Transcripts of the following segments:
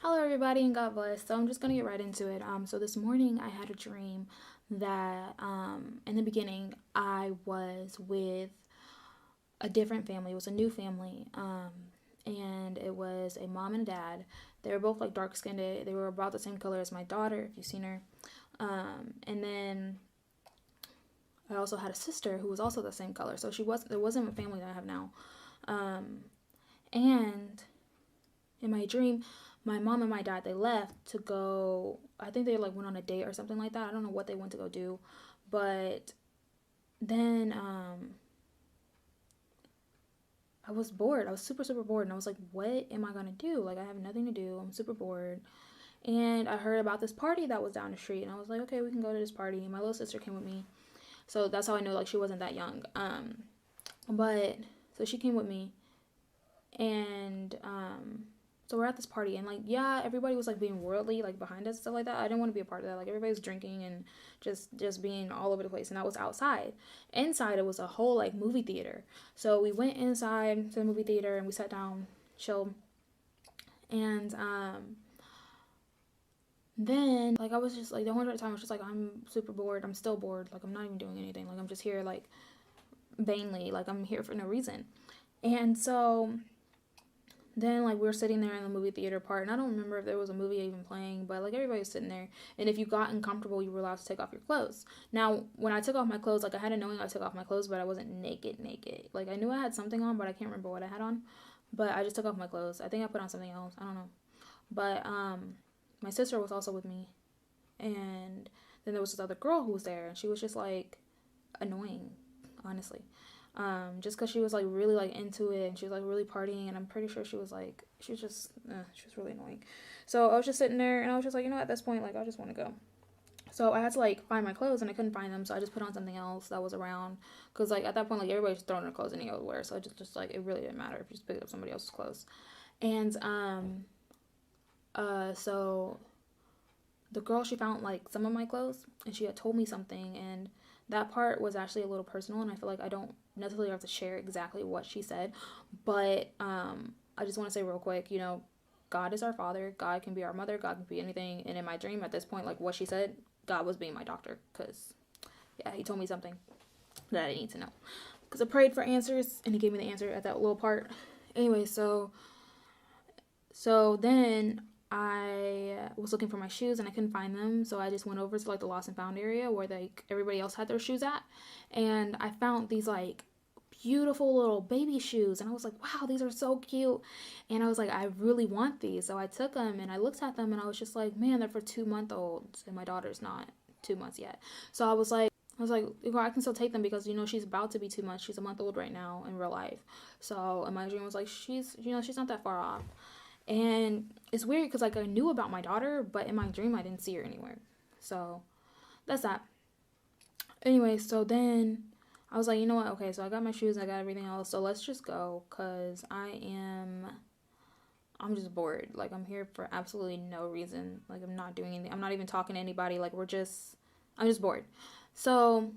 Hello, everybody, and God bless. So I'm just gonna get right into it. So this morning I had a dream that in the beginning I was with a different family. It was a new family, and it was a mom and a dad. They were both like dark skinned. They were about the same color as my daughter, if you've seen her. And then I also had a sister who was also the same color. So she was it wasn't a family that I have now. Um, and in my dream, my mom and my dad, they left to go, I think they like went on a date or something like that. I don't know what they went to go do, but then I was bored. I was super bored, and I was like, what am I gonna do? Like, I have nothing to do. I'm super bored. And I heard about this party that was down the street, and I was like, okay, we can go to this party. And my little sister came with me, so that's how I know like she wasn't that young. But so she came with me, and so we're at this party, and like, yeah, everybody was like being worldly like behind us, stuff like that. I didn't want to be a part of that. Like, everybody was drinking and just being all over the place, and I was outside. Inside it was a whole like movie theater. So we went inside to the movie theater and we sat down, chilled. And then like I was just like, the whole entire time I was just like, I'm super bored. I'm still bored. Like, I'm not even doing anything. Like, I'm just here like vainly. Like, I'm here for no reason. And so then like we were sitting there in the movie theater part, and I don't remember if there was a movie even playing, but like everybody was sitting there, and if you got uncomfortable you were allowed to take off your clothes. Now when I took off my clothes, like I had a knowing I took off my clothes, but I wasn't naked. Like, I knew I had something on, but I can't remember what I had on. But I just took off my clothes. I think I put on something else, I don't know. But my sister was also with me, and then there was this other girl who was there, and she was just like annoying, honestly. Just because she was like really like into it, and she was like really partying, and I'm pretty sure she was like, she was just she was really annoying. So I was just sitting there, and I was just like, at this point, like, I just want to go. So I had to like find my clothes, and I couldn't find them, so I just put on something else that was around, because like at that point, like, everybody's throwing their clothes any old wear, so I just like, it really didn't matter if you just picked up somebody else's clothes. And so the girl, she found like some of my clothes, and she had told me something, and that part was actually a little personal, and I feel like I don't necessarily have to share exactly what she said. But I just want to say real quick, God is our father, God can be our mother, God can be anything. And in my dream at this point, like what she said, God was being my doctor, because yeah, he told me something that I need to know, because I prayed for answers, and he gave me the answer at that little part. Anyway, so then I was looking for my shoes, and I couldn't find them, so I just went over to like the lost and found area where like everybody else had their shoes at, and I found these like beautiful little baby shoes, and I was like, wow, these are so cute. And I was like, I really want these. So I took them, and I looked at them, and I was just like, man, they're for 2-month olds, and my daughter's not 2 months yet. So I was like, I can still take them, because she's about to be 2 months. She's a month old right now in real life. So in my dream, I was like, she's not that far off. And it's weird because like I knew about my daughter, but in my dream I didn't see her anywhere. So that's that. Anyway, so then I was like, you know what? Okay, so I got my shoes, I got everything else. So let's just go, cuz I'm just bored. Like, I'm here for absolutely no reason. Like, I'm not doing anything. I'm not even talking to anybody. Like, I'm just bored. So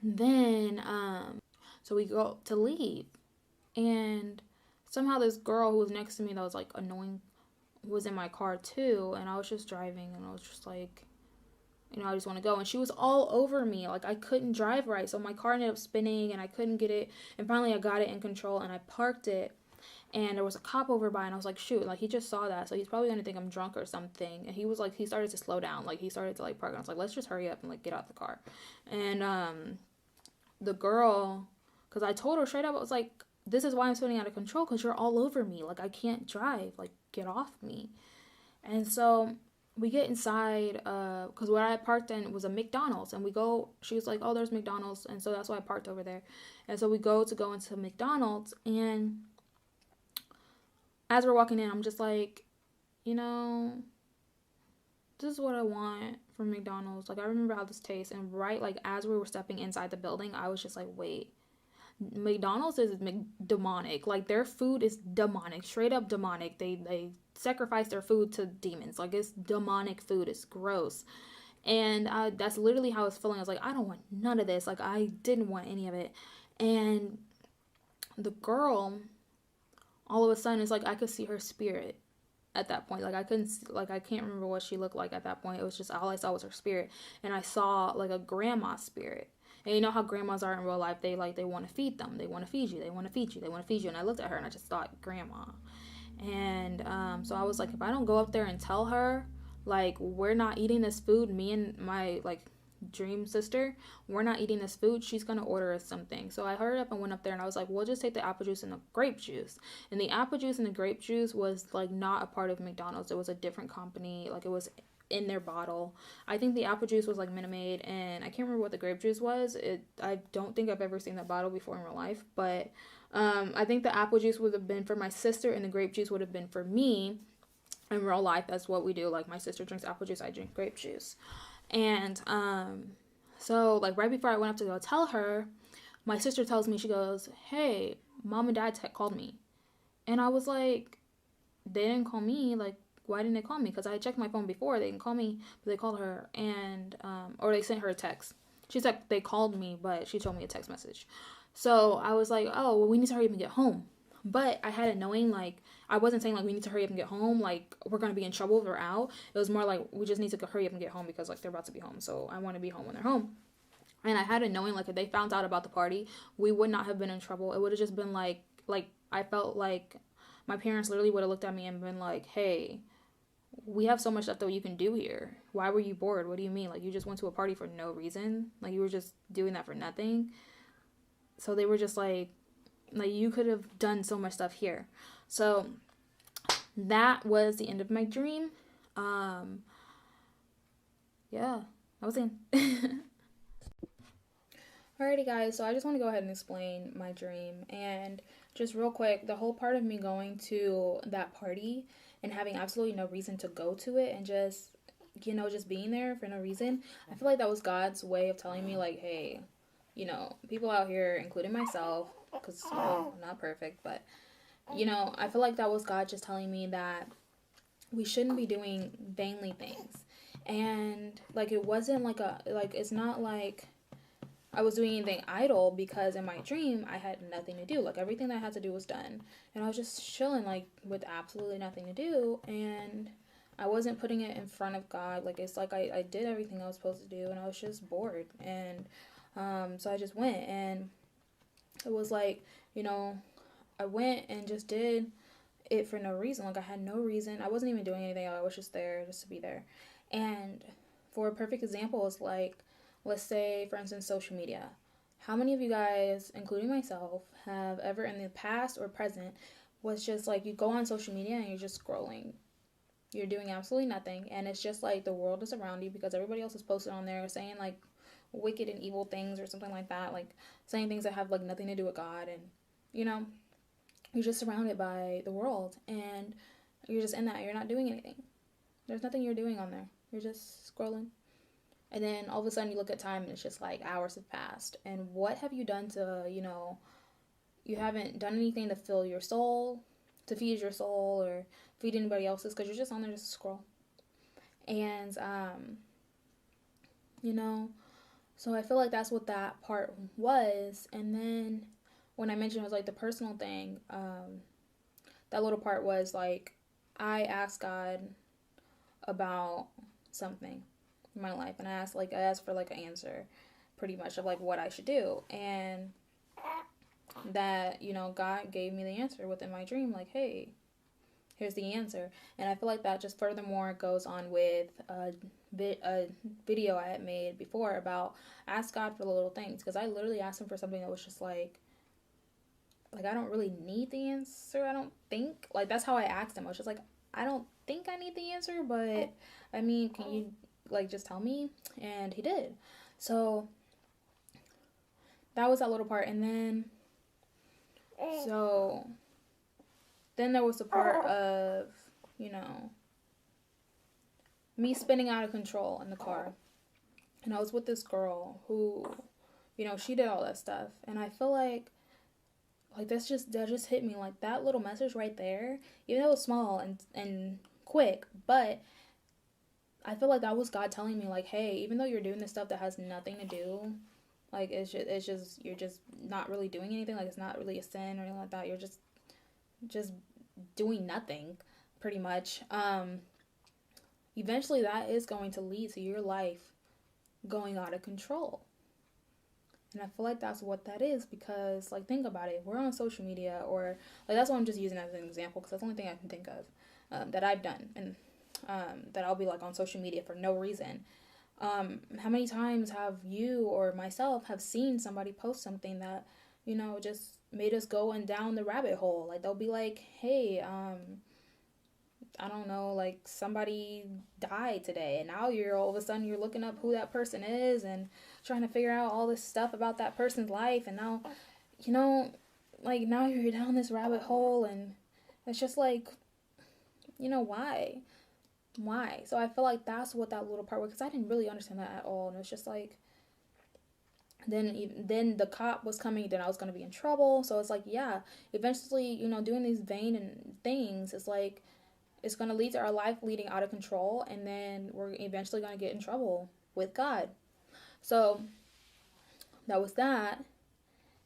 then so we go to leave, and somehow this girl who was next to me that was like annoying was in my car too, and I was just driving, and I was just like, I just want to go. And she was all over me. Like, I couldn't drive right, so my car ended up spinning, and I couldn't get it. And finally I got it in control, and I parked it, and there was a cop over by, and I was like, shoot, like, he just saw that, so he's probably gonna think I'm drunk or something. And he was like, he started to slow down, like, he started to like park, and I was like, let's just hurry up and like get out the car. And the girl, because I told her straight up, I was like, this is why I'm spinning out of control, because you're all over me. Like, I can't drive. Like, get off me. And so we get inside, because where I parked in was a McDonald's. And we go, she was like, oh, there's McDonald's. And so that's why I parked over there. And so we go into McDonald's. And as we're walking in, I'm just like, this is what I want from McDonald's. Like, I remember how this tastes. And right, like, as we were stepping inside the building, I was just like, wait. McDonald's is demonic. Like, their food is demonic, straight up demonic. They sacrifice their food to demons. Like, it's demonic food. It's gross. And that's literally how I was feeling. I was like, I don't want none of this. Like, I didn't want any of it. And the girl, all of a sudden, it's like I could see her spirit at that point. Like I couldn't, like I can't remember what she looked like at that point. It was just all I saw was her spirit, and I saw like a grandma spirit. And you know how grandmas are in real life? They like they want to feed them. They want to feed you. They want to feed you. They want to feed you. And I looked at her and I just thought grandma. And so I was like, if I don't go up there and tell her, like, we're not eating this food, me and my like dream sister, we're not eating this food, she's gonna order us something. So I hurried up and went up there and I was like, we'll just take the apple juice and the grape juice. And the apple juice and the grape juice was like not a part of McDonald's. It was a different company. Like it was in their bottle. I think the apple juice was like Minute Maid, and I can't remember what the grape juice was. I don't think I've ever seen that bottle before in real life, but I think the apple juice would have been for my sister and the grape juice would have been for me. In real life, that's what we do. Like my sister drinks apple juice, I drink grape juice. And so like right before I went up to go tell her, my sister tells me, she goes, hey, mom and dad called me. And I was like, they didn't call me. Like, why didn't they call me? Because I checked my phone before. They didn't call me, but they called her. And or they sent her a text. She said they called me, but she told me a text message. So I was like, oh, well, we need to hurry up and get home. But I had it knowing, like, I wasn't saying, like, we need to hurry up and get home, like, we're going to be in trouble if we're out. It was more like, we just need to hurry up and get home because, like, they're about to be home. So I want to be home when they're home. And I had it knowing, like, if they found out about the party, we would not have been in trouble. It would have just been, like, I felt like my parents literally would have looked at me and been like, hey, we have so much stuff that you can do here. Why were you bored? What do you mean? Like, you just went to a party for no reason? Like, you were just doing that for nothing? So they were just like, you could have done so much stuff here. So that was the end of my dream. Yeah, that was it. Alrighty guys, so I just want to go ahead and explain my dream. And just real quick, the whole part of me going to that party and having absolutely no reason to go to it and just, just being there for no reason, I feel like that was God's way of telling me, like, hey, people out here, including myself, because I'm not perfect, but, I feel like that was God just telling me that we shouldn't be doing vainly things. And, like, it wasn't like it's not like I was doing anything idle, because in my dream, I had nothing to do. Like, everything that I had to do was done. And I was just chilling, like, with absolutely nothing to do. And I wasn't putting it in front of God. Like, it's like I did everything I was supposed to do, and I was just bored. And so I just went. And it was like, I went and just did it for no reason. Like, I had no reason. I wasn't even doing anything. I was just there just to be there. And for a perfect example, it's like, let's say, for instance, social media. How many of you guys, including myself, have ever in the past or present was just like, you go on social media and you're just scrolling. You're doing absolutely nothing. And it's just like the world is around you because everybody else is posted on there saying like wicked and evil things or something like that. Like saying things that have like nothing to do with God. And, you're just surrounded by the world. And you're just in that. You're not doing anything. There's nothing you're doing on there. You're just scrolling. And then all of a sudden you look at time and it's just like hours have passed. And what have you done to, you haven't done anything to fill your soul, to feed your soul or feed anybody else's, because you're just on there just to scroll. And, so I feel like that's what that part was. And then when I mentioned it was like the personal thing, that little part was like, I asked God about something in my life, and I asked for like an answer pretty much of like what I should do. And that, God gave me the answer within my dream, like, hey, here's the answer. And I feel like that just furthermore goes on with a video I had made before about ask God for the little things, because I literally asked him for something that was just like I don't really need the answer, I don't think. Like, that's how I asked him. I was just like, I don't think I need the answer, but I mean, can you like just tell me? And he did. So that was that little part. And then then there was the part of me spinning out of control in the car. And I was with this girl who she did all that stuff. And I feel like that just hit me, like that little message right there, even though it was small and quick, but I feel like that was God telling me, like, hey, even though you're doing this stuff that has nothing to do, like, it's just you're just not really doing anything, like, it's not really a sin or anything like that, you're just doing nothing, pretty much. Eventually that is going to lead to your life going out of control. And I feel like that's what that is, because like, think about it. We're on social media, or like, that's what I'm just using as an example, because that's the only thing I can think of that I've done, and that I'll be like on social media for no reason. How many times have you or myself have seen somebody post something that, just made us go and down the rabbit hole? Like, they'll be like, hey, I don't know, like, somebody died today, and now you're all of a sudden you're looking up who that person is and trying to figure out all this stuff about that person's life, and now, you know, like, now you're down this rabbit hole, and it's just like, why? Why? So I feel like that's what that little part was, because I didn't really understand that at all, and it's just like, then the cop was coming, then I was going to be in trouble. So it's like, yeah, eventually, doing these vain and things is like, it's going to lead to our life leading out of control, and then we're eventually going to get in trouble with God. So that was that.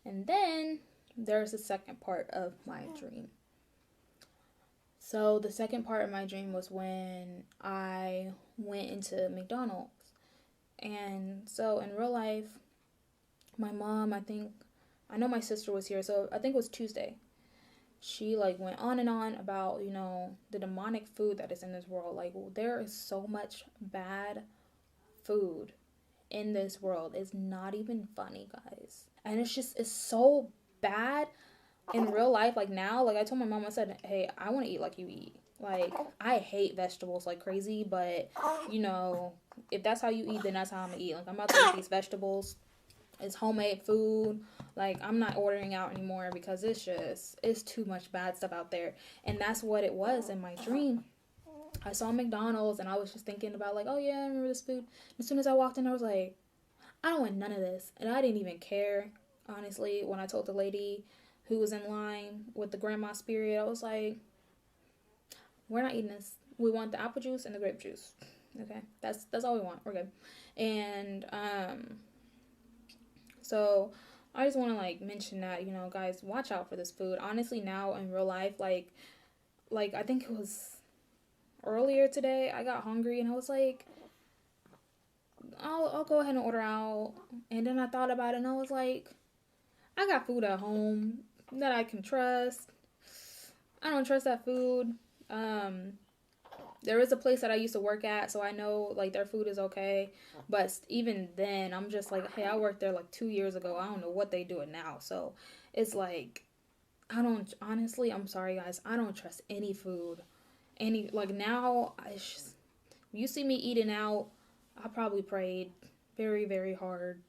And then there's the second part of my dream. So the second part of my dream was when I went into McDonald's. And so in real life, my mom, I know my sister was here, so I think it was Tuesday. She like went on and on about, the demonic food that is in this world. Like, there is so much bad food in this world. It's not even funny, guys. And it's so bad in real life. Like, now, like, I told my mom, I said, hey, I want to eat like you eat. Like, I hate vegetables like crazy, but, if that's how you eat, then that's how I'm going to eat. Like, I'm about to eat these vegetables. It's homemade food. Like, I'm not ordering out anymore, because it's too much bad stuff out there. And that's what it was in my dream. I saw McDonald's, and I was just thinking about, like, oh yeah, I remember this food. As soon as I walked in, I was like, I don't want none of this. And I didn't even care, honestly. When I told the lady who was in line with the grandma spirit, I was like, we're not eating this. We want the apple juice and the grape juice. Okay, that's all we want. We're good. And so I just want to like mention that, guys, watch out for this food. Honestly, now in real life, like I think it was earlier today, I got hungry, and I was like, I'll go ahead and order out. And then I thought about it, and I was like, I got food at home that I can trust. I don't trust that food. There is a place that I used to work at, so I know like their food is okay. But even then, I'm just like, hey, I worked there like 2 years ago. I don't know what they doing now. So it's like, honestly, I'm sorry, guys, I don't trust any food. Like, now, you see me eating out, I probably prayed very, very hard,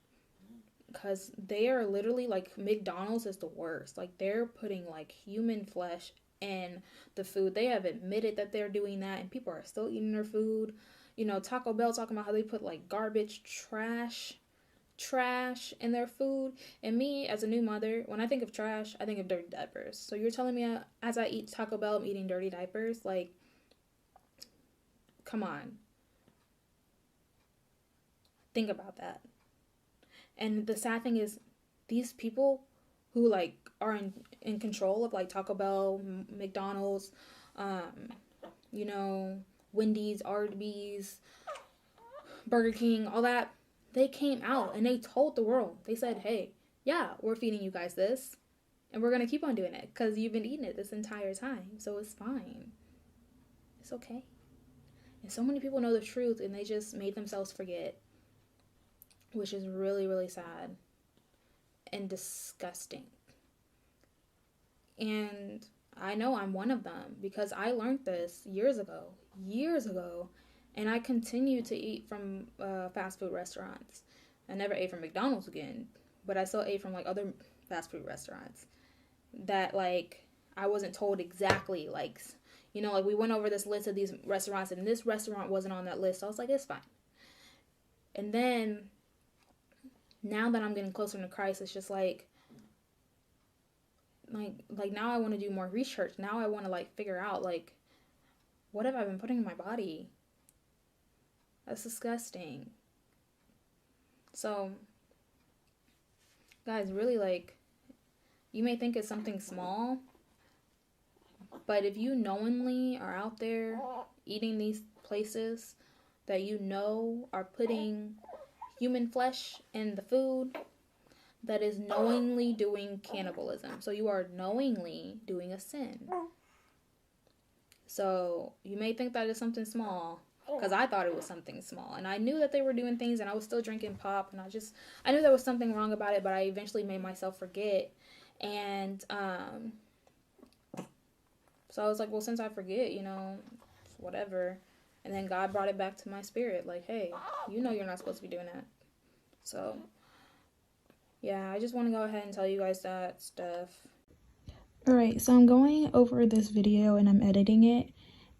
because they are literally, like, McDonald's is the worst. Like, they're putting like human flesh in the food. They have admitted that they're doing that, and people are still eating their food. Taco Bell talking about how they put like garbage trash in their food. And me, as a new mother, when I think of trash, I think of dirty diapers. So you're telling me, as I eat Taco Bell, I'm eating dirty diapers? Like, come on. Think about that. And the sad thing is, these people who like are in control of like Taco Bell, McDonald's, Wendy's, Arby's, Burger King, all that, they came out and they told the world. They said, hey, yeah, we're feeding you guys this, and we're going to keep on doing it because you've been eating it this entire time. So it's fine. It's okay. And so many people know the truth, and they just made themselves forget, which is really, really sad and disgusting. And I know I'm one of them, because I learned this years ago, and I continue to eat from fast food restaurants. I never ate from McDonald's again, but I still ate from like other fast food restaurants that like I wasn't told exactly, like, like we went over this list of these restaurants, and this restaurant wasn't on that list. So I was like, it's fine. And then now that I'm getting closer to Christ, it's just like now I want to do more research. Now I want to like figure out like, what have I been putting in my body? That's disgusting. So, guys, really, like, you may think it's something small, But if you knowingly are out there eating these places that you know are putting human flesh in the food, that is knowingly doing cannibalism. So you are knowingly doing a sin. So you may think that is something small, because I thought it was something small, and I knew that they were doing things, and I was still drinking pop, and I knew there was something wrong about it, but I eventually made myself forget. And so I was like, well, since I forget, whatever. And then God brought it back to my spirit, like, hey, you're not supposed to be doing that. So yeah, I just want to go ahead and tell you guys that stuff. Alright, so I'm going over this video and I'm editing it,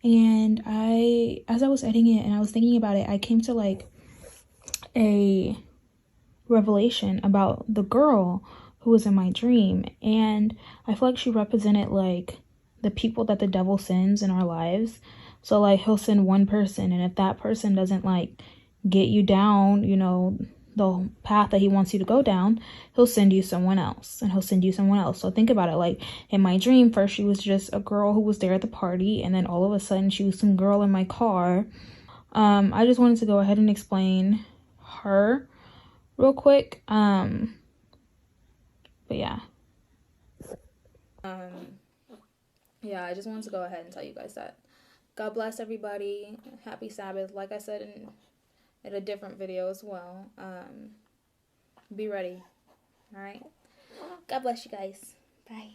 and as I was editing it and I was thinking about it, I came to like a revelation about the girl who was in my dream, and I feel like she represented like the people that the devil sends in our lives. So like he'll send one person, and if that person doesn't like get you down, the path that he wants you to go down, he'll send you someone else, and he'll send you someone else. So think about it, like in my dream, first she was just a girl who was there at the party, and then all of a sudden she was some girl in my car. I just wanted to go ahead and explain her real quick. But yeah. Yeah, I just wanted to go ahead and tell you guys that. God bless everybody. Happy Sabbath. Like I said in a different video as well. Be ready. All right. God bless you guys. Bye.